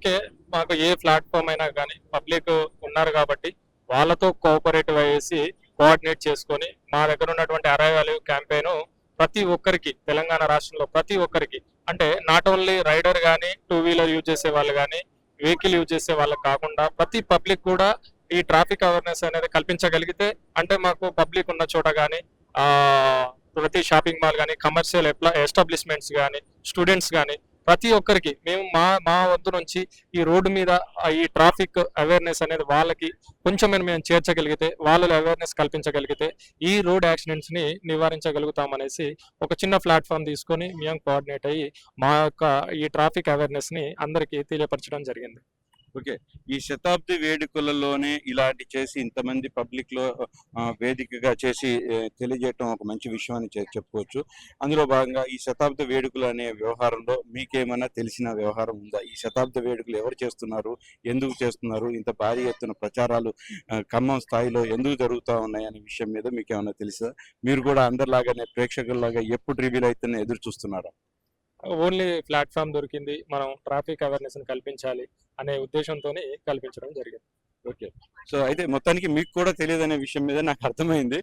అందుకే మాకు ఏ ప్లాట్ఫామ్ అయినా కానీ పబ్లిక్ ఉన్నారు కాబట్టి వాళ్ళతో కోఆపరేటివ్ అయ్యేసి కోఆర్డినేట్ చేసుకొని మా దగ్గర ఉన్నటువంటి అరైవల్ క్యాంపెయిన్ ప్రతి ఒక్కరికి తెలంగాణ రాష్ట్రంలో ప్రతి ఒక్కరికి అంటే నాట్ ఓన్లీ రైడర్ కానీ టూ వీలర్ యూజ్ చేసే వాళ్ళు కానీ వెహికల్ యూజ్ చేసే వాళ్ళకి కాకుండా ప్రతి పబ్లిక్ కూడా ఈ ట్రాఫిక్ అవేర్నెస్ అనేది కల్పించగలిగితే అంటే మాకు పబ్లిక్ ఉన్న చోట కానీ ఆ ప్రతి షాపింగ్ మాల్ కానీ కమర్షియల్ ఎస్టాబ్లిష్మెంట్స్ కానీ స్టూడెంట్స్ కానీ ప్రతి ఒక్కరికి మేము మా వద్ద నుంచి ఈ రోడ్డు మీద ఈ ట్రాఫిక్ అవేర్నెస్ అనేది వాళ్ళకి కొంచెం మేము చేర్చగలిగితే వాళ్ళలో అవేర్నెస్ కల్పించగలిగితే ఈ రోడ్ యాక్సిడెంట్స్ ని నివారించగలుగుతామనేసి ఒక చిన్న ప్లాట్ఫామ్ తీసుకొని మేము కోఆర్డినేట్ అయ్యి మా యొక్క ఈ ట్రాఫిక్ అవేర్నెస్ ని అందరికీ తెలియపరచడం జరిగింది. ఓకే. ఈ శతాబ్ది వేడుకలలోనే ఇలాంటి చేసి ఇంతమంది పబ్లిక్ లో వేదికగా చేసి తెలియజేయటం ఒక మంచి విషయం అని చెప్పుకోవచ్చు. అందులో భాగంగా ఈ శతాబ్ది వేడుకలు అనే వ్యవహారంలో మీకేమైనా తెలిసిన వ్యవహారం ఉందా? ఈ శతాబ్ది వేడుకలు ఎవరు చేస్తున్నారు, ఎందుకు చేస్తున్నారు, ఇంత భారీ ఎత్తున ప్రచారాలు ఖమ్మం స్థాయిలో ఎందుకు జరుగుతూ ఉన్నాయి అనే విషయం మీద మీకు ఏమైనా తెలుసా? మీరు కూడా అందరిలాగానే ప్రేక్షకుల్లాగా ఎప్పుడు రివీల్ అవుతున్న ఎదురు చూస్తున్నారా? ఓన్లీ ప్లాట్ఫామ్ దొరికింది, మనం ట్రాఫిక్ అవేర్నెస్ ని కల్పించాలి అనే ఉద్దేశంతో కల్పించడం జరిగింది. ఓకే. సో అయితే మొత్తానికి మీకు కూడా తెలియదు అనే విషయం మీద నాకు అర్థమైంది.